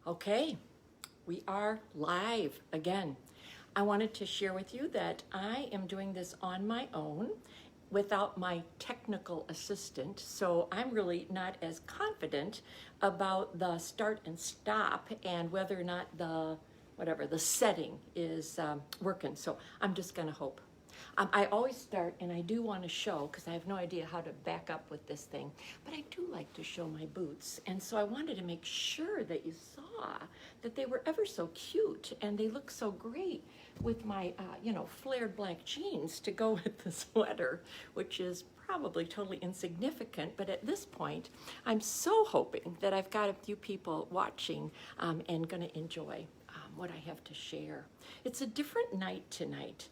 Okay, we are live again. I wanted to share with you that I am doing this on my own without my technical assistant, so I'm really not as confident about the start and stop and whether or not the setting is working. So I'm just gonna hope. I always start, and I do want to show, because I have no idea how to back up with this thing, but I do like to show my boots. And so I wanted to make sure that you saw that they were ever so cute, and they look so great with my, flared black jeans to go with the sweater, which is probably totally insignificant. But at this point, I'm so hoping that I've got a few people watching and going to enjoy what I have to share. It's a different night tonight.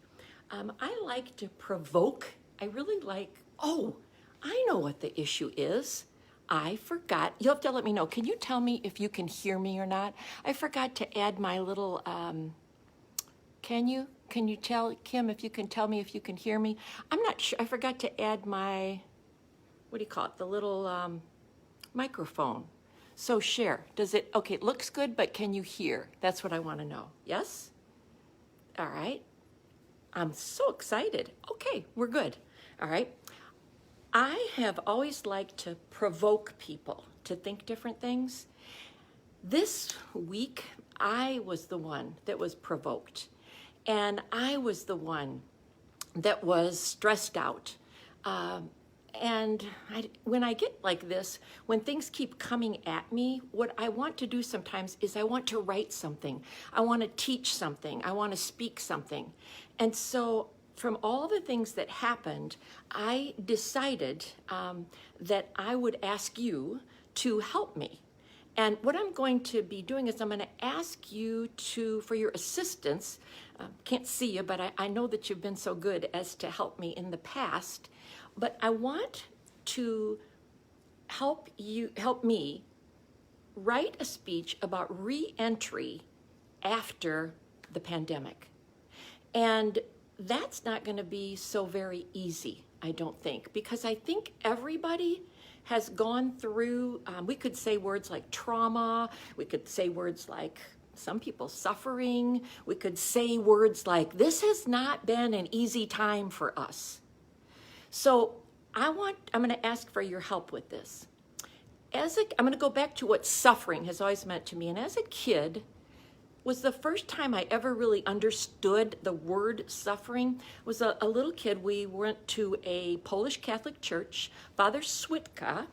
I like to provoke. I really like, I know what the issue is. I forgot. You'll have to let me know. Can you tell me if you can hear me or not? I forgot to add my little, can you tell, Kim, if you can tell me if you can hear me? I'm not sure. I forgot to add my, what do you call it? The little microphone. So share. Does it, okay, it looks good, but can you hear? That's what I want to know. Yes? All right. I'm so excited. Okay, we're good. All right. I have always liked to provoke people to think different things. This week, I was the one that was provoked. And I was the one that was stressed out. When I get like this, when things keep coming at me, what I want to do sometimes is I want to write something. I want to teach something. I want to speak something. And so from all the things that happened, I decided that I would ask you to help me. And what I'm going to be doing is I'm going to ask you for your assistance. Can't see you, but I know that you've been so good as to help me in the past. But I want to help me write a speech about reentry after the pandemic. And that's not going to be so very easy, I don't think, because I think everybody has gone through, we could say words like trauma, we could say words like some people suffering, we could say words like, this has not been an easy time for us. So I'm going to ask for your help with this. I'm going to go back to what suffering has always meant to me. And as a kid, was the first time I ever really understood the word suffering. Was a little kid. We went to a Polish Catholic church. Father Switka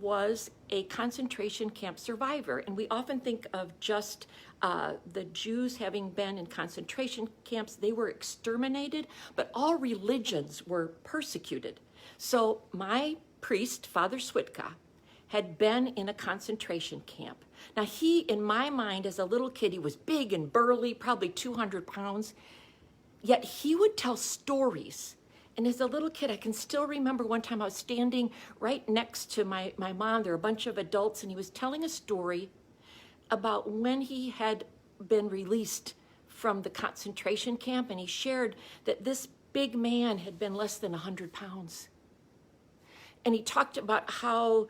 was a concentration camp survivor. And we often think of just the Jews having been in concentration camps. They were exterminated, but all religions were persecuted. So my priest, Father Switka, had been in a concentration camp. Now he, in my mind, as a little kid, he was big and burly, probably 200 pounds, yet he would tell stories. And as a little kid, I can still remember one time I was standing right next to my mom. There were a bunch of adults, and he was telling a story about when he had been released from the concentration camp, and he shared that this big man had been less than 100 pounds. And he talked about how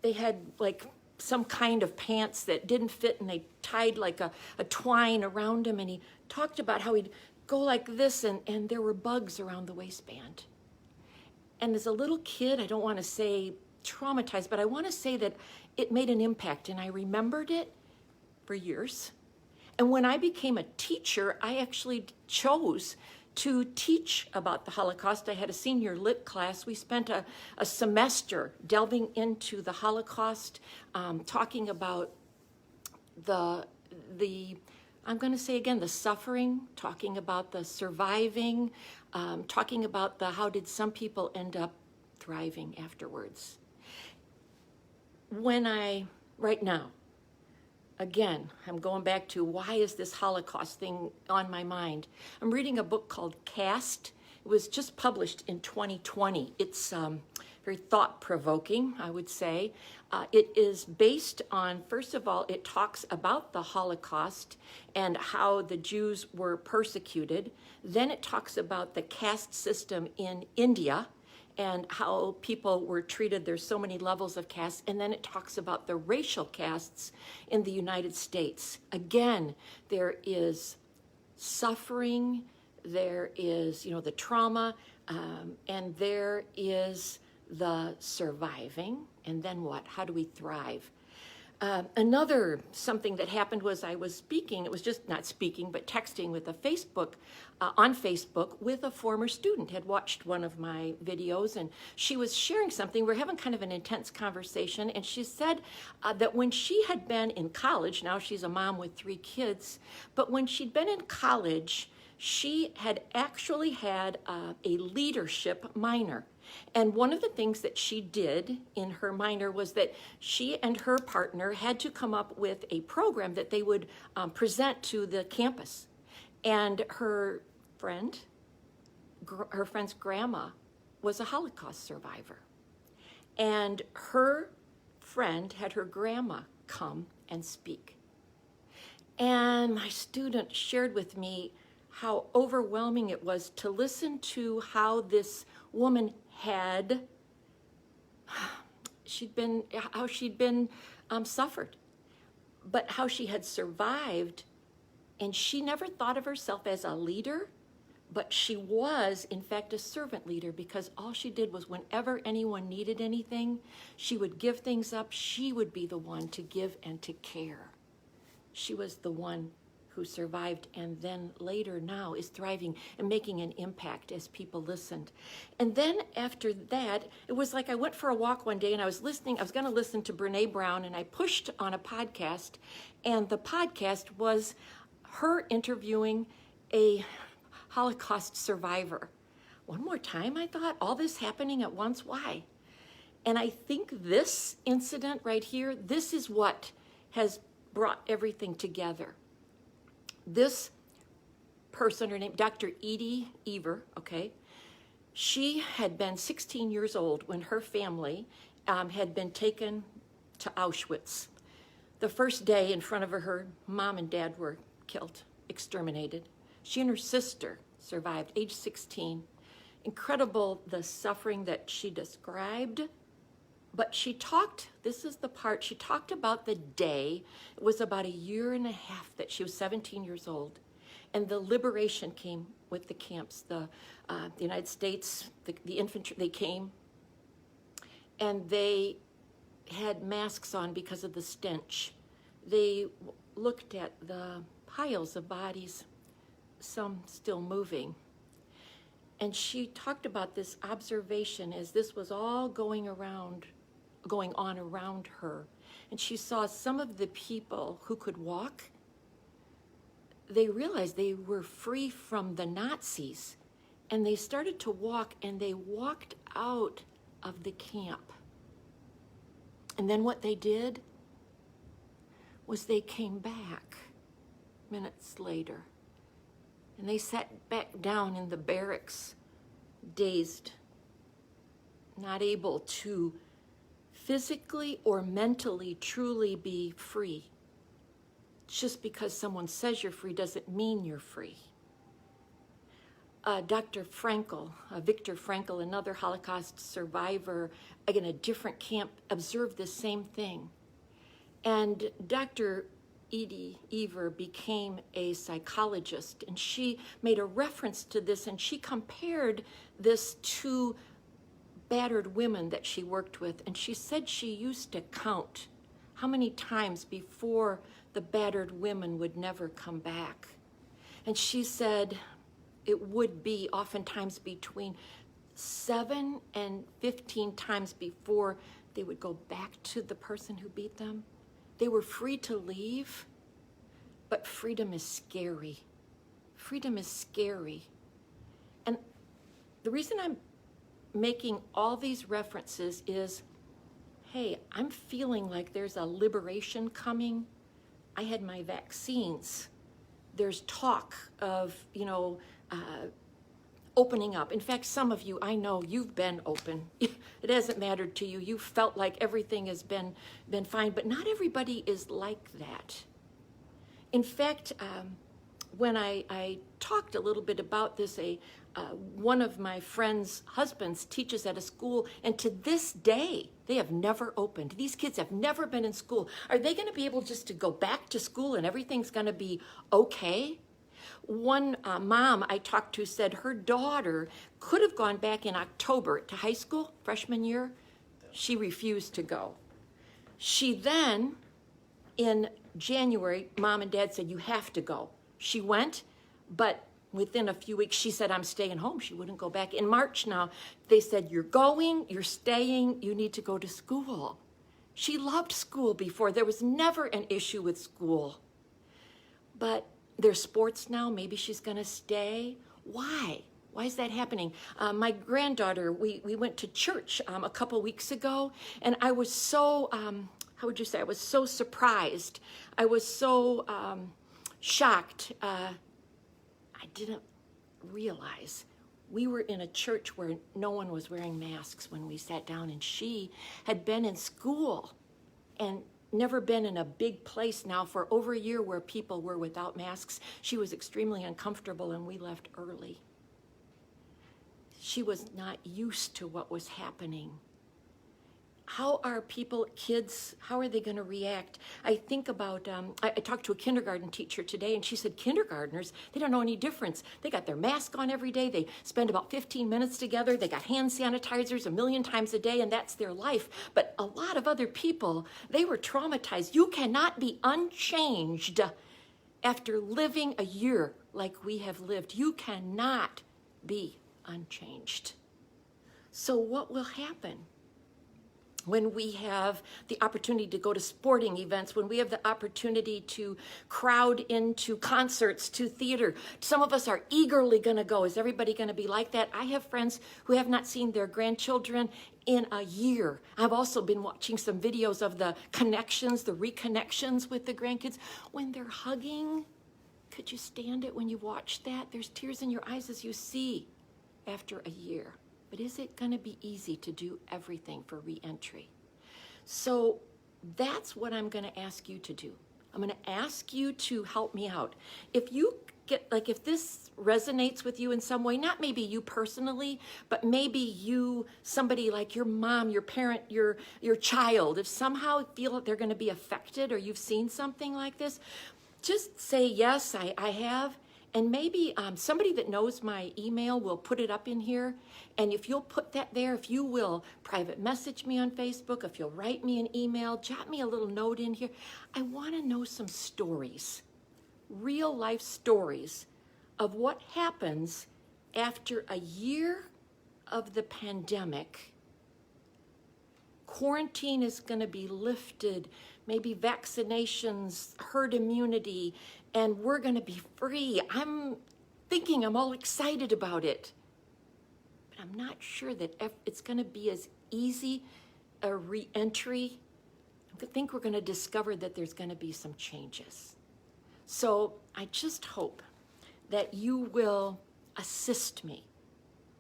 they had like some kind of pants that didn't fit, and they tied like a twine around him, and he talked about how he'd go like this, and there were bugs around the waistband. And as a little kid, I don't want to say traumatized, but I want to say that it made an impact, and I remembered it for years. And when I became a teacher, I actually chose to teach about the Holocaust. I had a senior lit class. We spent a semester delving into the Holocaust, talking about I'm going to say again, the suffering, talking about the surviving, talking about how did some people end up thriving afterwards. Right now, again, I'm going back to why is this Holocaust thing on my mind? I'm reading a book called Caste. It was just published in 2020. It's very thought-provoking, I would say. It is based on, first of all, it talks about the Holocaust and how the Jews were persecuted. Then it talks about the caste system in India and how people were treated. There's so many levels of castes. And then it talks about the racial castes in the United States. Again, there is suffering, there is, the trauma, and there is the surviving. And then what? How do we thrive? Another something that happened was I was speaking, it was just not speaking, but texting with on Facebook with a former student, had watched one of my videos, and she was sharing something. We're having kind of an intense conversation, and she said that when she had been in college, now she's a mom with 3 kids, but when she'd been in college, she had actually had a leadership minor. And one of the things that she did in her minor was that she and her partner had to come up with a program that they would present to the campus. And her friend's grandma was a Holocaust survivor. And her friend had her grandma come and speak. And my student shared with me how overwhelming it was to listen to how this woman she'd been suffered, but how she had survived, and she never thought of herself as a leader, but she was in fact a servant leader, because all she did was whenever anyone needed anything, she would give things up. She would be the one to give and to care. She was the one who survived, and then later now is thriving and making an impact as people listened. And then after that, it was like I went for a walk one day and I was going to listen to Brene Brown, and I pushed on a podcast, and the podcast was her interviewing a Holocaust survivor. One more time, I thought, all this happening at once, why? And I think this incident right here, this is what has brought everything together. This person, her name, Dr. Edie Ever, okay, she had been 16 years old when her family had been taken to Auschwitz. The first day in front of her mom and dad were killed, exterminated. She and her sister survived, age 16. Incredible, the suffering that she described. But she talked, this is the part, she talked about the day. It was about 1.5 years that she was 17 years old. And the liberation came with the camps. The United States, the infantry, they came. And they had masks on because of the stench. They looked at the piles of bodies, some still moving. And she talked about this observation as this was all going on around her. And she saw some of the people who could walk. They realized they were free from the Nazis, and they started to walk, and they walked out of the camp. And then what they did was they came back minutes later, and they sat back down in the barracks, dazed, not able to physically or mentally truly be free. Just because someone says you're free doesn't mean you're free. Dr. Frankl, Viktor Frankl, another Holocaust survivor, in a different camp, observed the same thing. And Dr. Edie Ever became a psychologist, and she made a reference to this, and she compared this to battered women that she worked with, and she said she used to count how many times before the battered women would never come back. And she said it would be oftentimes between 7 and 15 times before they would go back to the person who beat them. They were free to leave, but freedom is scary. Freedom is scary. And the reason I'm making all these references is, hey, I'm feeling like there's a liberation coming. I had my vaccines. There's talk of, opening up. In fact, some of you, I know you've been open. It hasn't mattered to you. You felt like everything has been fine, but not everybody is like that. In fact, when I talked a little bit about this, one of my friend's husbands teaches at a school, and to this day, they have never opened. These kids have never been in school. Are they going to be able just to go back to school and everything's going to be okay? One mom I talked to said her daughter could have gone back in October to high school, freshman year. She refused to go. She then, in January, mom and dad said, you have to go. She went, but within a few weeks, she said, I'm staying home. She wouldn't go back. In March now, they said, you're going, you're staying, you need to go to school. She loved school before. There was never an issue with school. But there's sports now. Maybe she's going to stay. Why? Why is that happening? My granddaughter, we went to church a couple weeks ago, and I was so, how would you say, I was so surprised. I was so shocked. I didn't realize we were in a church where no one was wearing masks when we sat down, and she had been in school and never been in a big place now for over a year where people were without masks. She was extremely uncomfortable, and we left early. She was not used to what was happening. How are people, kids, how are they going to react? I think about, I talked to a kindergarten teacher today, and she said kindergartners, they don't know any difference. They got their mask on every day. They spend about 15 minutes together. They got hand sanitizers 1,000,000 times a day, and that's their life. But a lot of other people, they were traumatized. You cannot be unchanged after living a year like we have lived. You cannot be unchanged. So what will happen when we have the opportunity to go to sporting events, when we have the opportunity to crowd into concerts, to theater? Some of us are eagerly going to go. Is everybody going to be like that? I have friends who have not seen their grandchildren in a year. I've also been watching some videos of the connections, the reconnections with the grandkids. When they're hugging, could you stand it when you watch that? There's tears in your eyes as you see after a year. But is it going to be easy to do everything for reentry? So that's what I'm going to ask you to do. I'm going to ask you to help me out. If you get, like, if this resonates with you in some way, not maybe you personally, but maybe you, somebody like your mom, your parent, your child, if somehow feel that they're going to be affected or you've seen something like this, just say, yes, I have. And maybe somebody that knows my email will put it up in here. And if you'll put that there, if you will private message me on Facebook, if you'll write me an email, jot me a little note in here. I want to know some stories, real life stories of what happens after a year of the pandemic. Quarantine is going to be lifted, maybe vaccinations, herd immunity, and we're going to be free. I'm thinking I'm all excited about it. But I'm not sure that it's going to be as easy a re-entry. I think we're going to discover that there's going to be some changes. So I just hope that you will assist me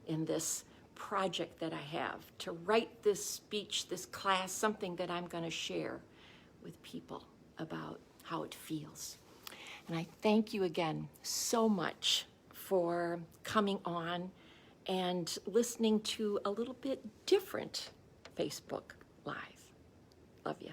in this project that I have to write this speech, this class, something that I'm going to share with people about how it feels. And I thank you again so much for coming on and listening to a little bit different Facebook Live. Love you.